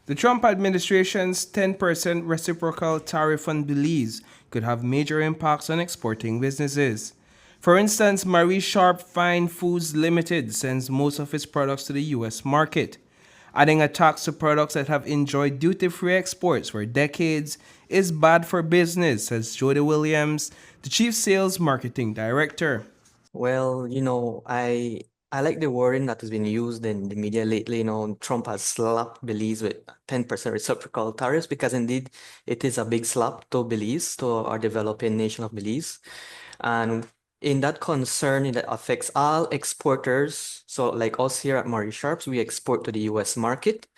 The Trump administration's 10% reciprocal tariff on Belize could have major impacts on exporting businesses. For instance, Marie Sharp Fine Foods Limited sends most of its products to the U.S. market. Adding a tax to products that have enjoyed duty-free exports for decades is bad for business, says Jody Williams, the Chief Sales Marketing Director. Well, I like the wording that has been used in the media lately. Trump has slapped Belize with 10% reciprocal tariffs because indeed it is a big slap to Belize, to our developing nation of Belize. And in that concern, it affects all exporters. So like us here at Murray Sharps, we export to the US market.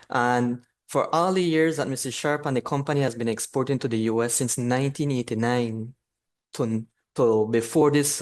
And for all the years that Mrs. Sharp and the company has been exporting to the US since 1989 to before this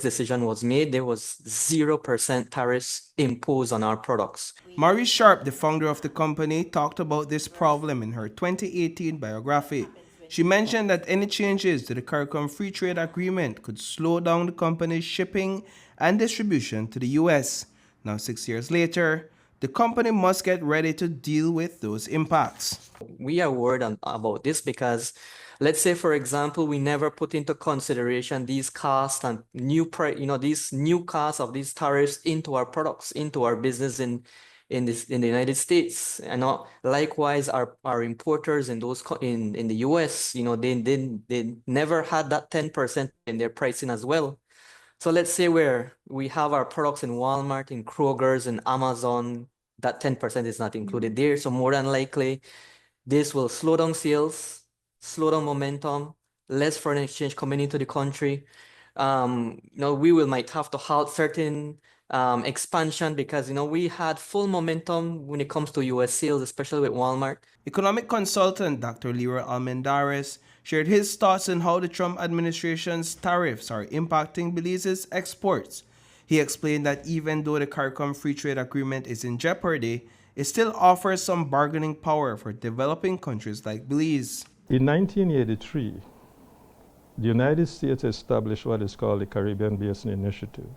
decision was made, there was 0% tariffs imposed on our products. Marie Sharp, the founder of the company, talked about this problem in her 2018 biography. She mentioned that any changes to the CARICOM Free Trade Agreement could slow down the company's shipping and distribution to the US. Now, 6 years later, the company must get ready to deal with those impacts. We are worried about this because, let's say, for example, we never put into consideration these costs and these new costs of these tariffs into our products, into our business in the United States. And likewise, our importers in the US, they never had that 10% in their pricing as well. So let's say we have our products in Walmart, in Kroger's, and Amazon, that 10% is not included there. So more than likely, this will slow down sales, slow down momentum, less foreign exchange coming into the country. We might have to halt certain expansion because, we had full momentum when it comes to US sales, especially with Walmart. Economic consultant Dr. Leroy Almendares shared his thoughts on how the Trump administration's tariffs are impacting Belize's exports. He explained that even though the CARICOM Free Trade Agreement is in jeopardy, it still offers some bargaining power for developing countries like Belize. In 1983, the United States established what is called the Caribbean Basin Initiative,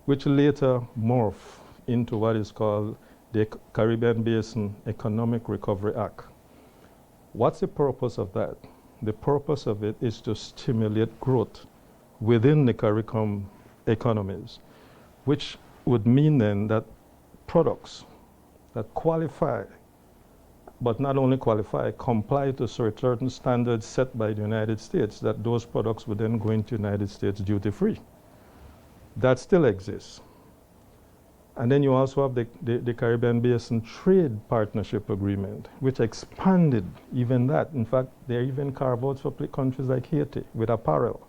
which later morphed into what is called the Caribbean Basin Economic Recovery Act. What's the purpose of that? The purpose of it is to stimulate growth within the CARICOM economies, which would mean then that products that qualify, but not only qualify, comply to certain standards set by the United States, that those products would then go into the United States duty-free. That still exists. And then you also have the Caribbean Basin Trade Partnership Agreement, which expanded even that. In fact, there are even carve-outs for countries like Haiti with apparel.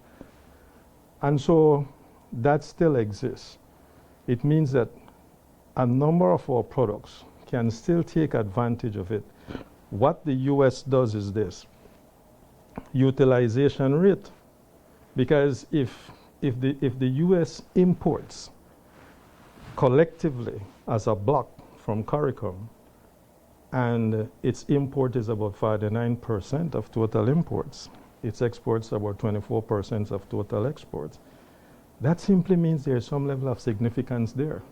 And so that still exists. It means that a number of our products can still take advantage of it. What the US does is this: utilization rate. Because if the US imports collectively as a block from CARICOM, and its import is about 49% of total imports, its exports about 24% of total exports, that simply means there's some level of significance there.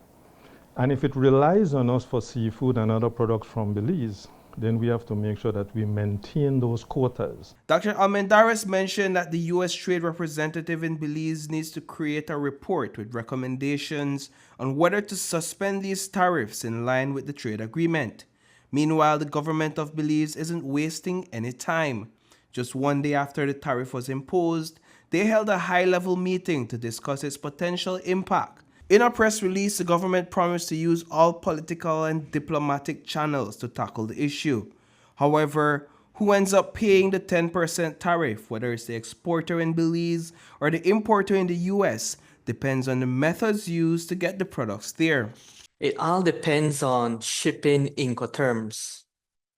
And if it relies on us for seafood and other products from Belize, then we have to make sure that we maintain those quotas. Dr. Almendares mentioned that the U.S. Trade Representative in Belize needs to create a report with recommendations on whether to suspend these tariffs in line with the trade agreement. Meanwhile, the government of Belize isn't wasting any time. Just one day after the tariff was imposed, they held a high-level meeting to discuss its potential impact. In a press release, the government promised to use all political and diplomatic channels to tackle the issue. However, who ends up paying the 10% tariff, whether it's the exporter in Belize or the importer in the US, depends on the methods used to get the products there. It all depends on shipping Incoterms.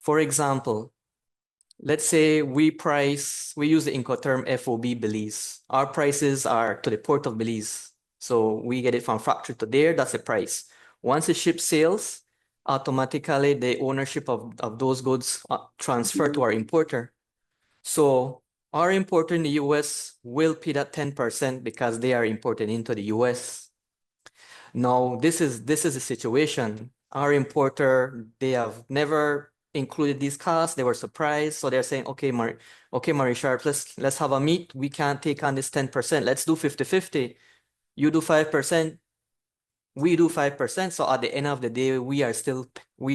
For example, let's say we use the Incoterm FOB Belize. Our prices are to the port of Belize. So we get it from factory to there, that's the price. Once the ship sails, automatically the ownership of those goods transfer to our importer. So our importer in the US will pay that 10% because they are imported into the US. Now, this is the situation. our importer, they have never included these costs. They were surprised. So they're saying, okay, Marie Sharp, let's have a meet. We can't take on this 10%. Let's do 50-50. You do 5%, we do 5%. So at the end of the day, we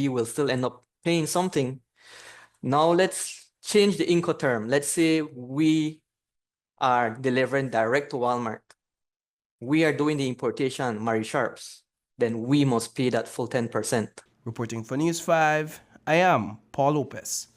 will still end up paying something. Now let's change the Incoterm. Let's say we are delivering direct to Walmart. We are doing the importation, Marie Sharps. Then we must pay that full 10%. Reporting for News 5, I am Paul Lopez.